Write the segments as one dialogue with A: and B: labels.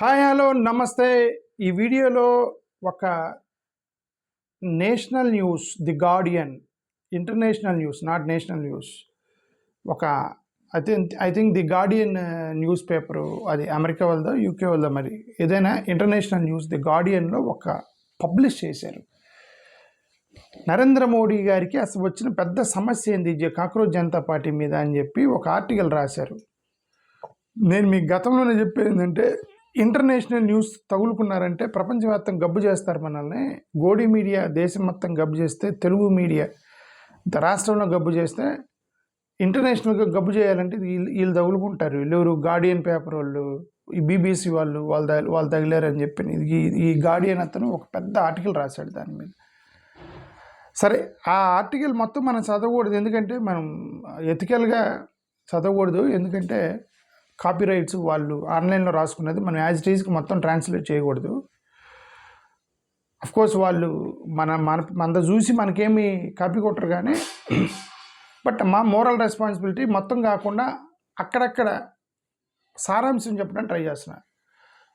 A: Hi hello నమస్తే. ఈ వీడియోలో ఒక national news, the Guardian, international news, not national news. ఒక I think the Guardian news paper, అది అమెరికా వాళ్ళదో యూకే వాళ్ళదో, మరి ఏదైనా ఇంటర్నేషనల్ న్యూస్ ది గార్డియన్లో ఒక పబ్లిష్ చేశారు. నరేంద్ర మోడీ గారికి అసలు వచ్చిన పెద్ద సమస్య ఏంది కాక్రోచ్ జనతా పార్టీ మీద అని చెప్పి ఒక ఆర్టికల్ రాశారు. నేను మీకు గతంలోనే చెప్పేది ఏంటంటే, ఇంటర్నేషనల్ న్యూస్ తగులుకున్నారంటే ప్రపంచవ్యాప్తంగా గబ్బు చేస్తారు మనల్ని. గోడి మీడియా దేశం మొత్తం గబ్బు చేస్తే, తెలుగు మీడియా రాష్ట్రంలో గబ్బు చేస్తే, ఇంటర్నేషనల్గా గబ్బు చేయాలంటే వీళ్ళు తగులుకుంటారు. వీళ్ళు గార్డియన్ పేపర్ వాళ్ళు, ఈ బీబీసీ వాళ్ళు తగిలారని చెప్పి ఈ గార్డియన్ అతను ఒక పెద్ద ఆర్టికల్ రాశాడు దాని మీద. సరే, ఆ ఆర్టికల్ మొత్తం మనం చదవకూడదు, ఎందుకంటే మనం ఎథికల్గా చదవకూడదు. ఎందుకంటే కాపీరైట్స్ వాళ్ళు ఆన్లైన్లో రాసుకున్నది మనం యాజ్ ఇట్ ఈజ్కి మొత్తం ట్రాన్స్లేట్ చేయకూడదు. అఫ్కోర్స్ వాళ్ళు మన చూసి మనకేమి కాపీ కొట్టరు, కానీ బట్ మా మోరల్ రెస్పాన్సిబిలిటీ మొత్తం కాకుండా అక్కడక్కడ సారాంశం చెప్పడానికి ట్రై చేస్తున్నారు.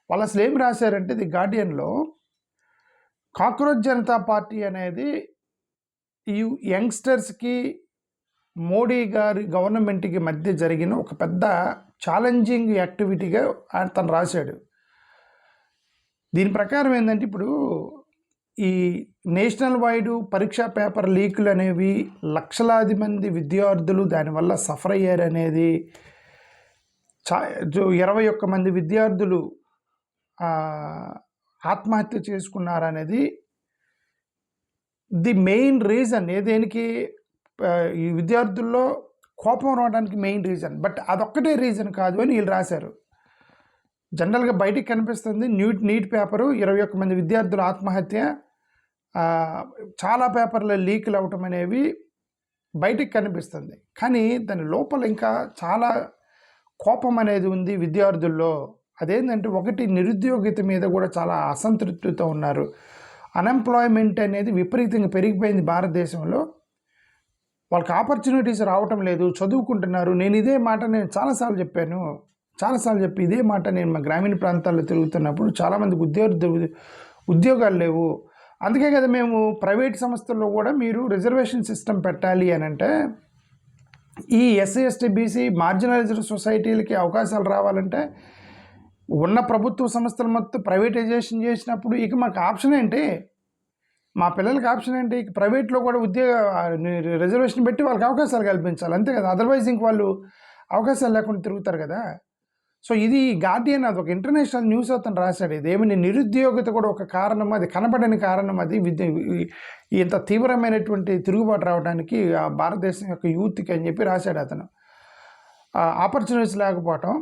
A: వాళ్ళు అసలు ఏమి రాశారంటే, ది గార్డియన్లో కాక్రోచ్ జనతా పార్టీ అనేది ఈ యంగ్స్టర్స్కి మోడీ గారి గవర్నమెంట్కి మధ్య జరిగిన ఒక పెద్ద ఛాలెంజింగ్ యాక్టివిటీగా తను రాశాడు. దీని ప్రకారం ఏంటంటే, ఇప్పుడు ఈ నేషనల్ వైడ్ పరీక్షా పేపర్ లీకులు అనేవి లక్షలాది మంది విద్యార్థులు దానివల్ల సఫర్ అయ్యారు అనేది, 21 మంది విద్యార్థులు ఆత్మహత్య చేసుకున్నారనేది ది మెయిన్ రీజన్. దేనికి ఈ విద్యార్థుల్లో కోపం రావడానికి మెయిన్ రీజన్. బట్ అదొక్కటే రీజన్ కాదు అని వీళ్ళు రాశారు. జనరల్గా బయటికి కనిపిస్తుంది నీట్ పేపరు, 21 మంది విద్యార్థుల ఆత్మహత్య, చాలా పేపర్ల లీకులు అవటం అనేవి బయటికి కనిపిస్తుంది. కానీ దాని లోపల ఇంకా చాలా కోపం అనేది ఉంది విద్యార్థుల్లో. అదేంటంటే, ఒకటి నిరుద్యోగిత మీద కూడా చాలా అసంతృప్తితో ఉన్నారు. అన్ఎంప్లాయ్మెంట్ అనేది విపరీతంగా పెరిగిపోయింది భారతదేశంలో. వాళ్ళకి ఆపర్చునిటీస్ రావటం లేదు, చదువుకుంటున్నారు. నేను ఇదే మాట చాలాసార్లు చెప్పి ఇదే మాట నేను మా గ్రామీణ ప్రాంతాల్లో తిరుగుతున్నప్పుడు చాలామందికి ఉద్యోగాలు లేవు. అందుకే కదా మేము ప్రైవేట్ సంస్థల్లో కూడా మీరు రిజర్వేషన్ సిస్టమ్ పెట్టాలి అని అంటే, ఈ ఎస్సీ ఎస్టీ బీసీ మార్జినలైజ్డ్ సొసైటీలకి అవకాశాలు రావాలంటే ఉన్న ప్రభుత్వ సంస్థలు మొత్తం ప్రైవేటైజేషన్ చేసినప్పుడు ఇక మాకు ఆప్షన్ ఏంటి? మా పిల్లలకి ఆప్షన్ ఏంటి? ప్రైవేట్లో కూడా రిజర్వేషన్ పెట్టి వాళ్ళకి అవకాశాలు కల్పించాలి, అంతే కదా. అదర్వైజ్ ఇంక వాళ్ళు అవకాశాలు లేకుండా తిరుగుతారు కదా. సో ఇది గార్డియన్, అది ఒక ఇంటర్నేషనల్ న్యూస్ అతను రాశాడు. ఇదేమని నిరుద్యోగిత కూడా ఒక కారణం, అది కనపడని కారణం. అది ఇంత తీవ్రమైనటువంటి తిరుగుబాటు రావడానికి భారతదేశం యొక్క యూత్కి అని చెప్పి రాశాడు అతను. ఆపర్చునిటీస్ లేకపోవటం,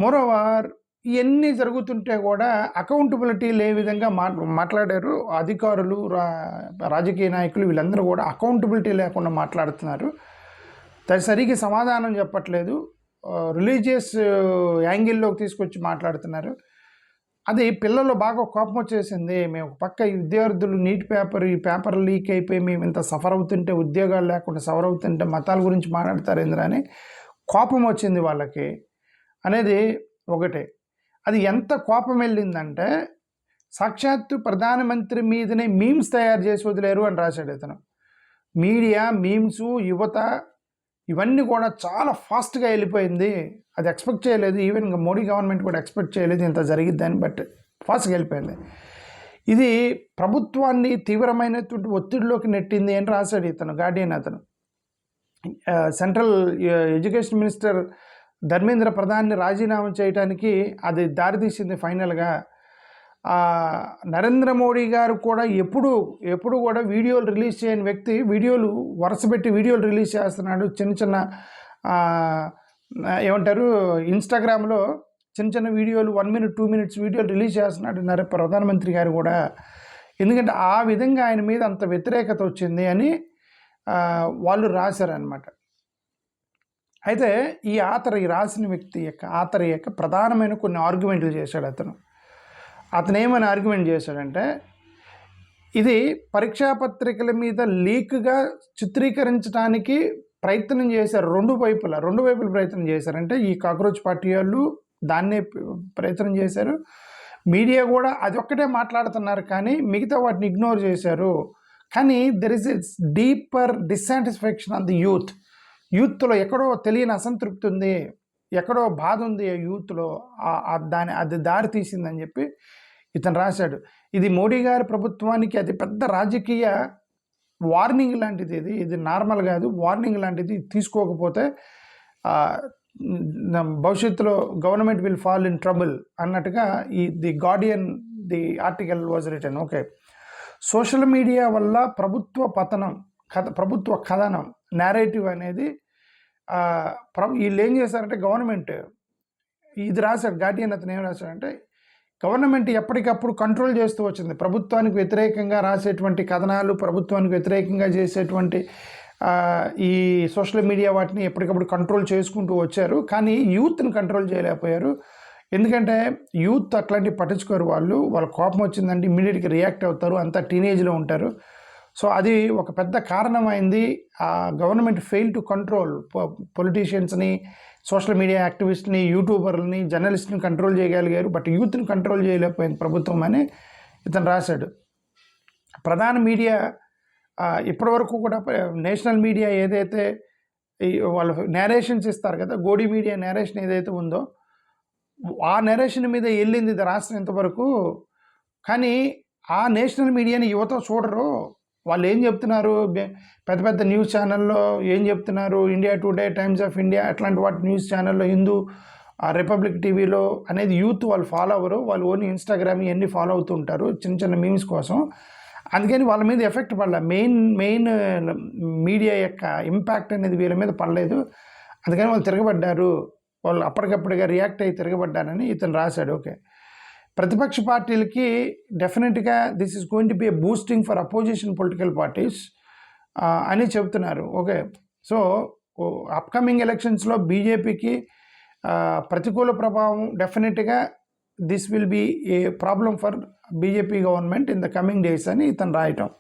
A: మోరోవర్ ఇవన్నీ జరుగుతుంటే కూడా అకౌంటబిలిటీలు ఏ విధంగా మాట్లాడారు అధికారులు, రాజకీయ నాయకులు, వీళ్ళందరూ కూడా అకౌంటబిలిటీ లేకుండా మాట్లాడుతున్నారు. సరిగ్గా సమాధానం చెప్పట్లేదు, రిలీజియస్ యాంగిల్లోకి తీసుకొచ్చి మాట్లాడుతున్నారు. అది పిల్లల్లో బాగా కోపం వచ్చేసింది. మేము పక్క ఈ విద్యార్థులు ఈ పేపర్ లీక్ అయిపోయి మేము ఇంత సఫర్ అవుతుంటే, ఉద్యోగాలు లేకుండా సఫర్ అవుతుంటే మతాల గురించి మాట్లాడతారు ఎందుకని కోపం వచ్చింది వాళ్ళకి అనేది ఒకటే. అది ఎంత కోపం వెళ్ళిందంటే, సాక్షాత్తు ప్రధానమంత్రి మీదనే మీమ్స్ తయారు చేసి వదిలేరు అని రాశాడు ఇతను. మీడియా, మీమ్స్, యువత ఇవన్నీ కూడా చాలా ఫాస్ట్గా వెళ్ళిపోయింది. అది ఎక్స్పెక్ట్ చేయలేదు, ఈవెన్ మోడీ గవర్నమెంట్ కూడా ఎక్స్పెక్ట్ చేయలేదు ఇంత జరిగిద్దని, బట్ ఫాస్ట్గా వెళ్ళిపోయింది. ఇది ప్రభుత్వాన్ని తీవ్రమైనటువంటి ఒత్తిడిలోకి నెట్టింది అని రాశాడు ఇతను, గార్డియన్ అతను. సెంట్రల్ ఎడ్యుకేషన్ మినిస్టర్ ధర్మేంద్ర ప్రధాన్ని రాజీనామా చేయడానికి అది దారితీసింది ఫైనల్గా. నరేంద్ర మోడీ గారు కూడా ఎప్పుడు కూడా వీడియోలు రిలీజ్ చేయని వ్యక్తి వరుసపెట్టి వీడియోలు రిలీజ్ చేస్తున్నాడు. చిన్న ఏమంటారు, ఇన్స్టాగ్రామ్లో చిన్న వీడియోలు 1 minute 2 minutes వీడియోలు రిలీజ్ చేస్తున్నాడు ప్రధానమంత్రి గారు కూడా. ఎందుకంటే ఆ విధంగా ఆయన మీద అంత వ్యతిరేకత వచ్చింది అని వాళ్ళు రాశారనమాట. అయితే ఈ రాసిన వ్యక్తి యొక్క ప్రధానమైన కొన్ని ఆర్గ్యుమెంట్లు చేశాడు అతను ఏమైనా ఆర్గ్యుమెంట్ చేశాడంటే, ఇది పరీక్షా పత్రికల మీద లీక్గా చిత్రీకరించడానికి ప్రయత్నం చేశారు. రెండు వైపులు ప్రయత్నం చేశారంటే, ఈ కాక్రోచ్ పార్టీ వాళ్ళు దాన్నే ప్రయత్నం చేశారు. మీడియా కూడా అదొక్కటే మాట్లాడుతున్నారు కానీ మిగతా వాటిని ఇగ్నోర్ చేశారు. కానీ there is a deeper dissatisfaction on the యూత్లో ఎక్కడో తెలియని అసంతృప్తి ఉంది, ఎక్కడో బాధ ఉంది యూత్లో, అది దారి తీసిందని చెప్పి ఇతను రాశాడు. ఇది మోడీ గారి ప్రభుత్వానికి అతి పెద్ద రాజకీయ వార్నింగ్ లాంటిది. ఇది నార్మల్ కాదు, వార్నింగ్ లాంటిది. తీసుకోకపోతే భవిష్యత్తులో government will fall in trouble అన్నట్టుగా the Guardian the article was written. Okay, social media వల్ల ప్రభుత్వ పతనం, ప్రభుత్వ కథనం, నేరేటివ్ అనేది వీళ్ళు ఏం చేశారంటే గవర్నమెంట్ ఇది రాశాడు. గార్డియన్ అతను ఏం రాశాడంటే గవర్నమెంట్ ఎప్పటికప్పుడు కంట్రోల్ చేస్తూ వచ్చింది. ప్రభుత్వానికి వ్యతిరేకంగా రాసేటువంటి కథనాలు, ప్రభుత్వానికి వ్యతిరేకంగా చేసేటువంటి ఈ సోషల్ మీడియా వాటిని ఎప్పటికప్పుడు కంట్రోల్ చేసుకుంటూ వచ్చారు. కానీ యూత్ని కంట్రోల్ చేయలేకపోయారు. ఎందుకంటే యూత్ అట్లాంటివి పట్టించుకోరు. వాళ్ళ కోపం వచ్చిందంటే ఇమ్మీడియట్గా రియాక్ట్ అవుతారు, అంతా టీనేజ్లో ఉంటారు. సో అది ఒక పెద్ద కారణమైంది. గవర్నమెంట్ ఫెయిల్ టు కంట్రోల్ పొలిటీషియన్స్ని, సోషల్ మీడియా యాక్టివిస్ట్ని, యూట్యూబర్ని, జర్నలిస్ట్ని కంట్రోల్ చేయగలిగారు, బట్ యూత్ని కంట్రోల్ చేయలేకపోయింది ప్రభుత్వం అని ఇతను రాశాడు. ప్రధాన మీడియా ఇప్పటివరకు కూడా నేషనల్ మీడియా ఏదైతే వాళ్ళు నేరేషన్స్ ఇస్తారు కదా, గోడి మీడియా నేరేషన్ ఏదైతే ఉందో ఆ నేరేషన్ మీద వెళ్ళింది ఇది రాష్ట్రం ఇంతవరకు. కానీ ఆ నేషనల్ మీడియాని యువత చూడరు. వాళ్ళు ఏం చెప్తున్నారు, పెద్ద పెద్ద న్యూస్ ఛానల్లో ఏం చెప్తున్నారు, India today, times of India అట్లాంటి వాటి న్యూస్ ఛానల్లో, హిందూ, రిపబ్లిక్ టీవీలో అనేది యూత్ వాళ్ళు ఫాలో అవ్వరు. వాళ్ళు ఓన్లీ ఇన్స్టాగ్రామ్ ఇవన్నీ ఫాలో అవుతూ ఉంటారు చిన్న చిన్న మీమ్స్ కోసం. అందుకని వాళ్ళ మీద ఎఫెక్ట్ పడలే. మెయిన్ మీడియా యొక్క ఇంపాక్ట్ అనేది వీళ్ళ మీద పడలేదు. అందుకని వాళ్ళు తిరగబడ్డారు, వాళ్ళు అప్పటికప్పుడుగా రియాక్ట్ అయ్యి తిరగబడ్డారని ఇతను రాశాడు. ఓకే, ప్రతిపక్ష పార్టీలకి డెఫినెట్గా this is going to be A boosting for opposition political parties అని చెప్తున్నారు. ఓకే, సో అప్కమింగ్ ఎలక్షన్స్లో బీజేపీకి ప్రతికూల ప్రభావం డెఫినెట్గా this will be a problem for BJP government in the coming days అని ఇతను రాయటం.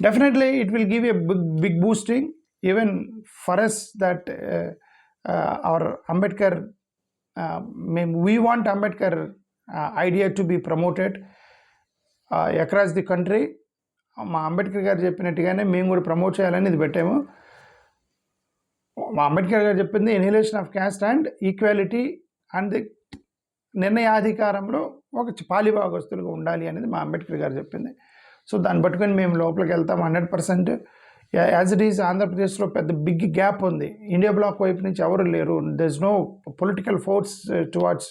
A: Definitely it will give a big boosting even for us that our Ambedkar we want Ambedkar idea to be promoted across the country. మా అంబేద్కర్ గారు చెప్పినట్టుగానే మేము కూడా promote చేయాలని ఇది పెట్టాము. మా అంబేద్కర్ గారు చెప్పింది annihilation of caste and equality and the నిర్ణయాధికారంలో ఒక పాలిభాగస్తులుగా ఉండాలి అనేది మా అంబేద్కర్ గారు చెప్పింది. సో దాన్ని పట్టుకొని మేము లోపలికి వెళ్తాం 100%. యాజ్ ఇట్ ఈజ్ ఆంధ్రప్రదేశ్లో పెద్ద బిగ్ గ్యాప్ ఉంది. ఇండియా బ్లాక్ వైపు నుంచి ఎవరు లేరు. There is no political force towards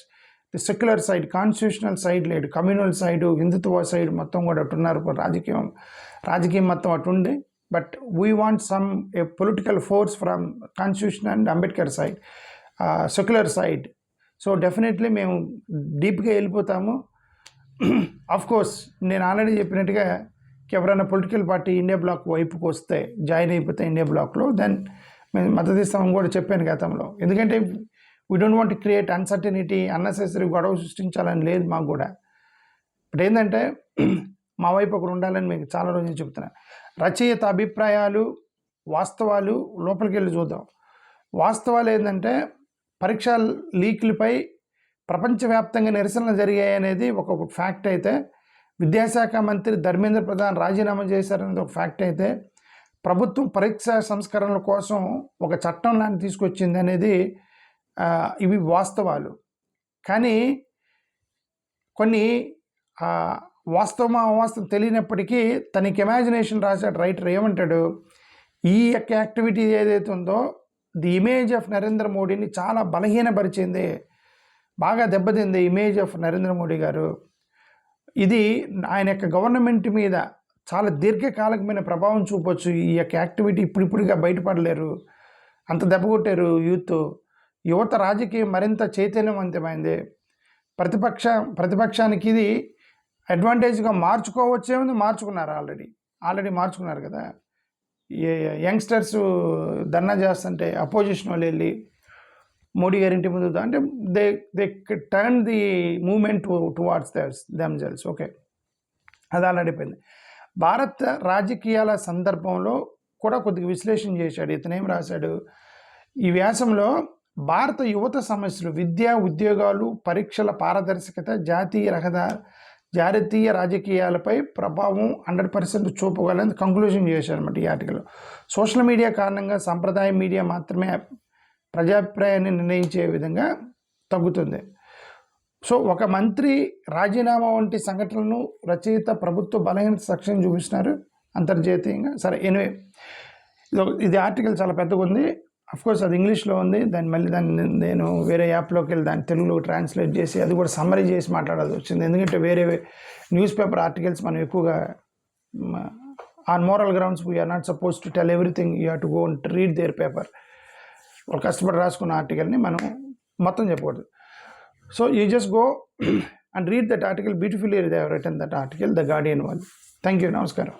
A: the secular side, constitutional side లేడు. కమ్యూనల్ సైడు, హిందుత్వ సైడ్ మొత్తం కూడా అట్టున్నారు. రాజకీయం మొత్తం అటుండి. But we want some a political force from constitution and Ambedkar side, secular side. So definitely మేము డీప్గా వెళ్ళిపోతాము. ఆఫ్ కోర్స్ నేను ఆల్రెడీ చెప్పినట్టుగా ఎవరైనా పొలిటికల్ పార్టీ ఇండియా బ్లాక్ వైపుకి వస్తే, జాయిన్ అయిపోతే ఇండియా బ్లాక్లో, దెన్ మేము మద్దతు ఇస్తామని కూడా చెప్పాను గతంలో. ఎందుకంటే we don't want create uncertainty, unnecessary గొడవ సృష్టించాలని లేదు మాకు కూడా. ఇప్పుడు ఏంటంటే మా వైపు ఒకరు ఉండాలని మీకు చాలా రోజులు చెప్తున్నా. రచయిత అభిప్రాయాలు, వాస్తవాలు లోపలికి వెళ్ళి చూద్దాం. వాస్తవాలు ఏంటంటే పరీక్ష లీకులపై ప్రపంచవ్యాప్తంగా నిరసనలు జరిగాయి అనేది ఒక ఫ్యాక్ట్ అయితే, విద్యాశాఖ మంత్రి ధర్మేంద్ర ప్రధాన్ రాజీనామా చేశారనేది ఒక ఫ్యాక్ట్ అయితే, ప్రభుత్వం పరీక్షా సంస్కరణల కోసం ఒక చట్టం లాంటి తీసుకొచ్చింది అనేది ఇవి వాస్తవాలు. కానీ కొన్ని అవాస్తవం తెలియనప్పటికీ తనకి ఇమాజినేషన్ రాశాడు రైటర్. ఏమంటాడు, ఈ యొక్క యాక్టివిటీ ఏదైతే ఉందో ది ఇమేజ్ ఆఫ్ నరేంద్ర మోడీని చాలా బలహీనపరిచింది, బాగా దెబ్బతింది ఇమేజ్ ఆఫ్ నరేంద్ర మోడీ గారు. ఇది ఆయన యొక్క గవర్నమెంట్ మీద చాలా దీర్ఘకాలికమైన ప్రభావం చూపొచ్చు. ఈ యొక్క యాక్టివిటీ ఇప్పుడిప్పుడుగా బయటపడలేరు, అంత దెబ్బ కొట్టారు యువత రాజకీయం మరింత చైతన్యవంతమైంది. ప్రతిపక్షానికి ఇది అడ్వాంటేజ్గా మార్చుకోవచ్చేముంది, మార్చుకున్నారు. ఆల్రెడీ మార్చుకున్నారు కదా. యంగ్స్టర్స్ ధర్నా చేస్తుంటే అపోజిషన్ వాళ్ళు వెళ్ళి మోడీ గారి ఇంటి ముందు అంటే they turn the moment towards themselves. Okay, అది ఆల్రెడీ పోయింది. భారత రాజకీయాల సందర్భంలో కూడా కొద్దిగా విశ్లేషణ చేశాడు. ఇతనేం రాశాడు, ఈ వ్యాసంలో భారత యువత సమస్యలు, విద్య, ఉద్యోగాలు, పరీక్షల పారదర్శకత, జాతీయ రాజకీయాలపై ప్రభావం 100% చూపగలని కంక్లూజన్ చేశారన్నమాట ఈ ఆర్టికల్. సోషల్ మీడియా కారణంగా సంప్రదాయ మీడియా మాత్రమే ప్రజాభిప్రాయాన్ని నిర్ణయించే విధంగా తగ్గుతుంది. సో ఒక మంత్రి రాజీనామా వంటి సంఘటనలను రచయిత ప్రభుత్వ బలహీనత సాక్ష్యం చూపిస్తున్నారు అంతర్జాతీయంగా. సరే, ఎనివే ఇది ఆర్టికల్ చాలా పెద్దగా ఉంది. అఫ్కోర్స్ అది ఇంగ్లీష్లో ఉంది. దాన్ని నేను వేరే యాప్లోకి వెళ్ళి దాన్ని తెలుగులో ట్రాన్స్లేట్ చేసి అది కూడా సమ్మరీ చేసి మాట్లాడాల్సి వచ్చింది. ఎందుకంటే వేరే న్యూస్ పేపర్ ఆర్టికల్స్ మనం ఎక్కువగా on moral grounds we are not suppose to tell everything, you have to go and read their paper. వాళ్ళు కష్టపడి రాసుకున్న ఆర్టికల్ని మనం మొత్తం చెప్పకూడదు. So you just go and read that article. Beautifully they have written that article, the Guardian వాళ్ళు. Thank you. నమస్కారం.